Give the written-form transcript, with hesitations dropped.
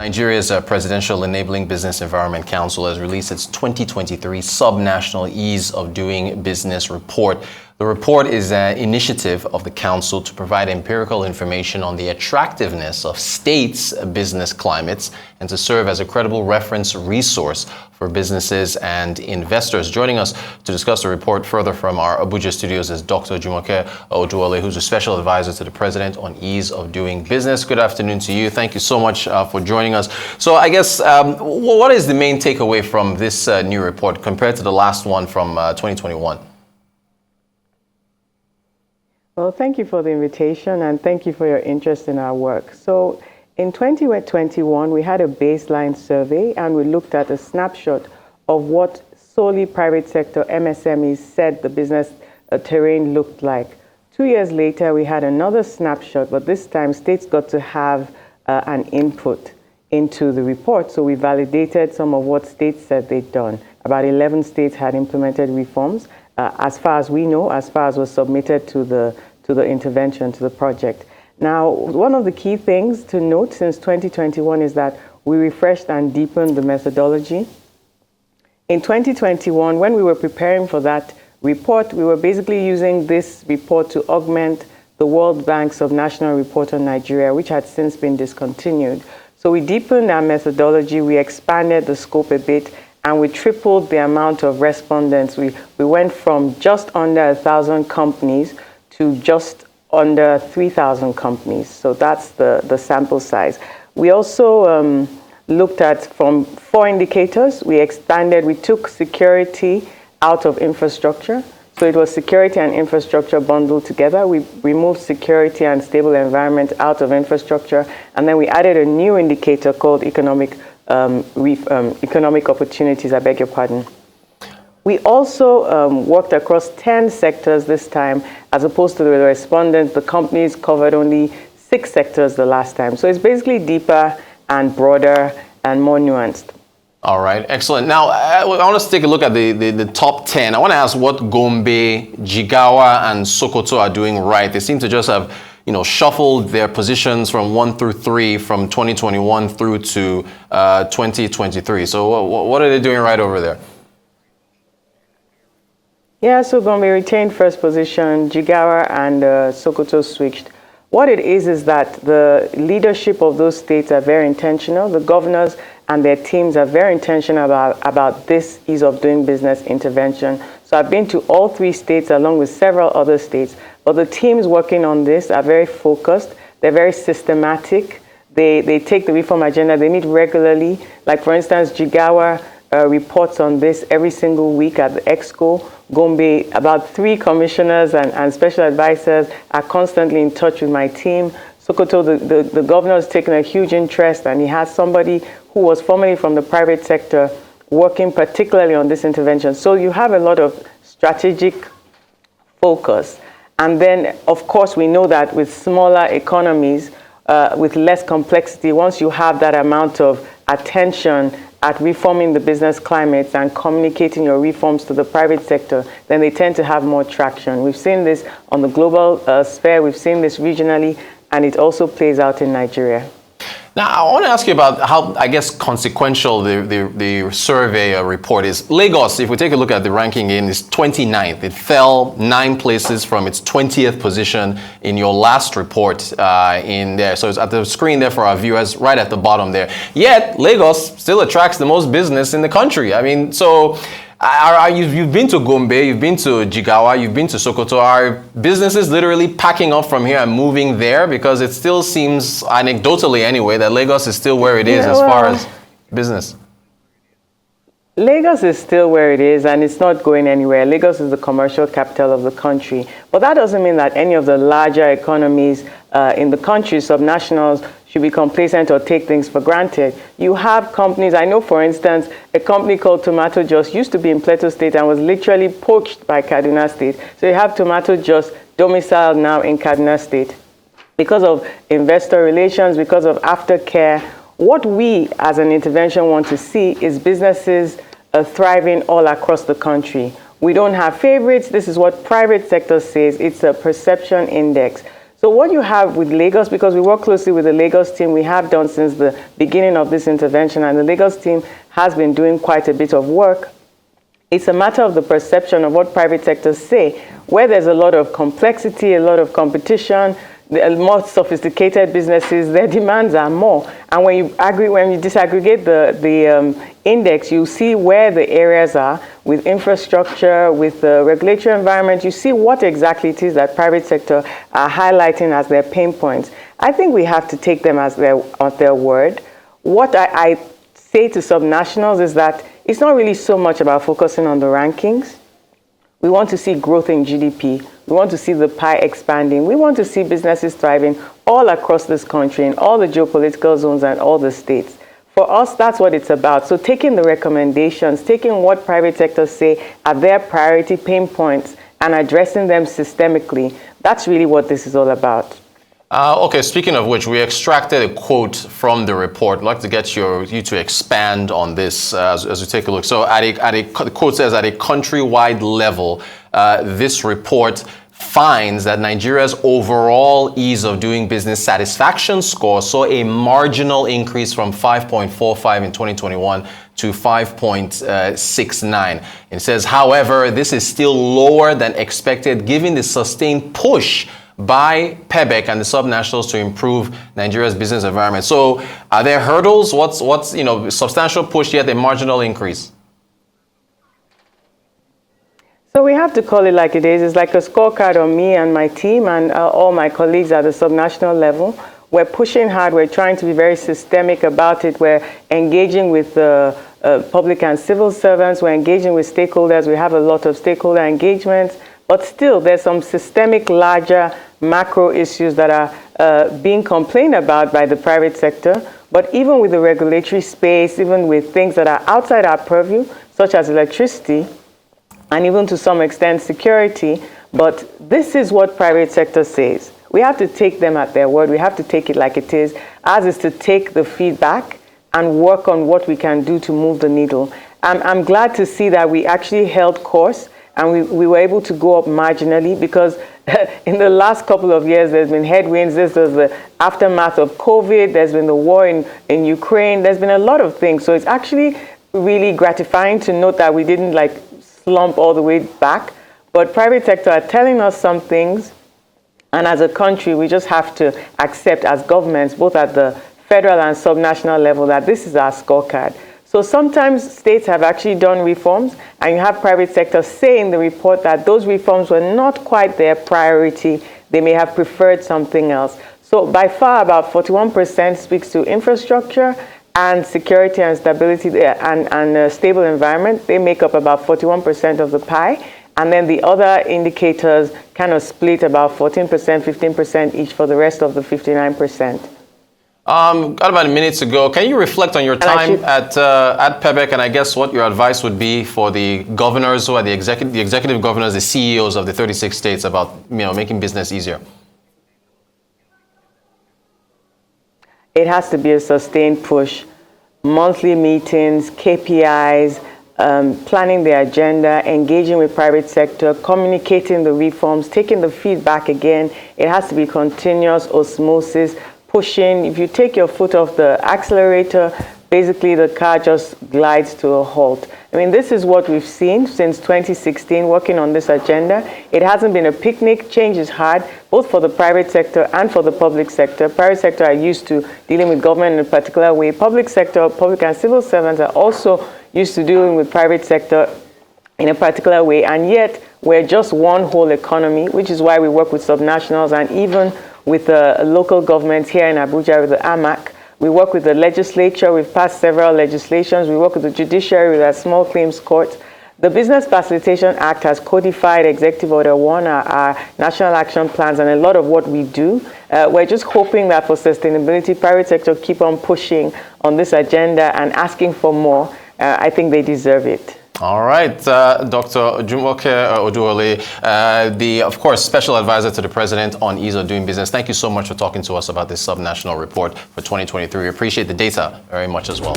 Nigeria's Presidential Enabling Business Environment Council has released its 2023 Subnational Ease of Doing Business report. The report is an initiative of the Council to provide empirical information on the attractiveness of states' business climates and to serve as a credible reference resource for businesses and investors. Joining us to discuss the report further from our Abuja studios is Dr. Jumoke Oduwole, who's a special advisor to the President on Ease of Doing Business. Good afternoon to you. Thank you so much for joining us. So I guess, what is the main takeaway from this new report compared to the last one from 2021? Well, thank you for the invitation and thank you for your interest in our work. So in 2021, we had a baseline survey and we looked at a snapshot of what solely private sector MSMEs said the business terrain looked like. 2 years later, we had another snapshot, but this time states got to have an input into the report. So we validated some of what states said they'd done. About 11 states had implemented reforms. As far as we know, as far as was submitted to the intervention, to the project. Now, one of the key things to note since 2021 is that we refreshed and deepened the methodology. In 2021, when we were preparing for that report, we were basically using this report to augment the World Bank's Subnational Report on Nigeria, which had since been discontinued. So we deepened our methodology, we expanded the scope a bit, and we tripled the amount of respondents. We went from just under 1,000 companies to just under 3,000 companies. So that's the sample size. We also looked at from 4 indicators. We expanded, we took security out of infrastructure. So it was security and infrastructure bundled together. We removed security and stable environment out of infrastructure. And then we added a new indicator called economic opportunities, I beg your pardon. We also worked across 10 sectors this time, as opposed to the respondents. The companies covered only 6 sectors the last time. So it's basically deeper and broader and more nuanced. All right, excellent. Now, I want us to take a look at the top 10. I want to ask what Gombe, Jigawa, and Sokoto are doing right. They seem to just have shuffled their positions from 1 through 3 from 2021 through to 2023. So what are they doing right over there? Yeah, so Gombe retained first position, Jigawa and Sokoto switched. What it is that the leadership of those states are very intentional. The governors and their teams are very intentional about this ease of doing business intervention. So I've been to all 3 states along with several other states, but the teams working on this are very focused. They're very systematic. They take the reform agenda. They meet regularly. Like, for instance, Jigawa reports on this every single week at the Exco. Gombe, about 3 commissioners and special advisors are constantly in touch with my team. Sokoto, the governor has taken a huge interest, and he has somebody who was formerly from the private sector working particularly on this intervention. So you have a lot of strategic focus. And then, of course, we know that with smaller economies, with less complexity, once you have that amount of attention at reforming the business climates and communicating your reforms to the private sector, then they tend to have more traction. We've seen this on the global sphere, we've seen this regionally, and it also plays out in Nigeria. Now, I want to ask you about how, I guess, consequential the survey report is. Lagos, if we take a look at the ranking in, is 29th. It fell 9 places from its 20th position in your last report in there. So it's at the screen there for our viewers, right at the bottom there. Yet, Lagos still attracts the most business in the country. I mean, so you've been to Gombe, you've been to Jigawa, you've been to Sokoto. Are businesses literally packing up from here and moving there? Because it still seems, anecdotally anyway, that Lagos is still where it is as far as business. Lagos is still where it is, and it's not going anywhere. Lagos is the commercial capital of the country. But that doesn't mean that any of the larger economies in the country, subnationals, should be complacent or take things for granted. You have companies, I know, for instance, a company called Tomato Juice used to be in Plateau State and was literally poached by Kaduna State. So you have Tomato Juice domiciled now in Kaduna State. Because of investor relations, because of aftercare, what we as an intervention want to see is businesses thriving all across the country. We don't have favorites. This is what private sector says. It's a perception index. So what you have with Lagos, because we work closely with the Lagos team, we have done since the beginning of this intervention, and the Lagos team has been doing quite a bit of work. It's a matter of the perception of what private sectors say, where there's a lot of complexity, a lot of competition, more sophisticated businesses, their demands are more. And when you disaggregate the index, you see where the areas are with infrastructure, with the regulatory environment. You see what exactly it is that private sector are highlighting as their pain points. I think we have to take them as their word. What I say to subnationals is that it's not really so much about focusing on the rankings. We want to see growth in GDP. We want to see the pie expanding. We want to see businesses thriving all across this country, in all the geopolitical zones and all the states. For us, that's what it's about. So taking the recommendations, taking what private sectors say are their priority pain points and addressing them systemically, that's really what this is all about. Okay, speaking of which, we extracted a quote from the report. I'd like to get you to expand on this as we take a look. So the quote says, at a countrywide level, this report finds that Nigeria's overall ease of doing business satisfaction score saw a marginal increase from 5.45 in 2021 to 5.69. It says, however, this is still lower than expected given the sustained push by PEBEC and the subnationals to improve Nigeria's business environment. So are there hurdles? What's substantial push yet a marginal increase? So we have to call it like it is. It's like a scorecard on me and my team and all my colleagues at the subnational level. We're pushing hard. We're trying to be very systemic about it. We're engaging with the public and civil servants. We're engaging with stakeholders. We have a lot of stakeholder engagements. But still, there's some systemic, larger macro issues that are being complained about by the private sector. But even with the regulatory space, even with things that are outside our purview, such as electricity, and even to some extent security, but this is what private sector says. We have to take them at their word. We have to take it like it is. Ours is to take the feedback and work on what we can do to move the needle. I'm glad to see that we actually held course and we were able to go up marginally, because in the last couple of years, there's been headwinds. This was the aftermath of COVID. There's been the war in Ukraine. There's been a lot of things. So it's actually really gratifying to note that we didn't slump all the way back. But private sector are telling us some things. And as a country, we just have to accept as governments, both at the federal and subnational level, that this is our scorecard. So sometimes states have actually done reforms, and you have private sector say in the report that those reforms were not quite their priority. They may have preferred something else. So by far, about 41% speaks to infrastructure and security and stability and a stable environment. They make up about 41% of the pie. And then the other indicators kind of split about 14%, 15% each for the rest of the 59%. Got about a minute to go. Can you reflect on your time at PEBEC, and I guess what your advice would be for the governors who are the executive governors, the CEOs of the 36 states about making business easier? It has to be a sustained push. Monthly meetings, KPIs, planning the agenda, engaging with private sector, communicating the reforms, taking the feedback again. It has to be continuous osmosis, pushing. If you take your foot off the accelerator, basically the car just glides to a halt. I mean, this is what we've seen since 2016 working on this agenda. It hasn't been a picnic. Change is hard, both for the private sector and for the public sector. Private sector are used to dealing with government in a particular way. Public sector, public and civil servants are also used to dealing with private sector in a particular way. And yet, we're just one whole economy, which is why we work with subnationals and even with local governments here in Abuja with the AMAC. We work with the legislature. We've passed several legislations. We work with the judiciary with our small claims court. The Business Facilitation Act has codified Executive Order 1, our national action plans, and a lot of what we do. We're just hoping that for sustainability, private sector keep on pushing on this agenda and asking for more. I think they deserve it. All right, Dr. Jumoke Oduwole, of course, special advisor to the president on ease of doing business. Thank you so much for talking to us about this subnational report for 2023. We appreciate the data very much as well.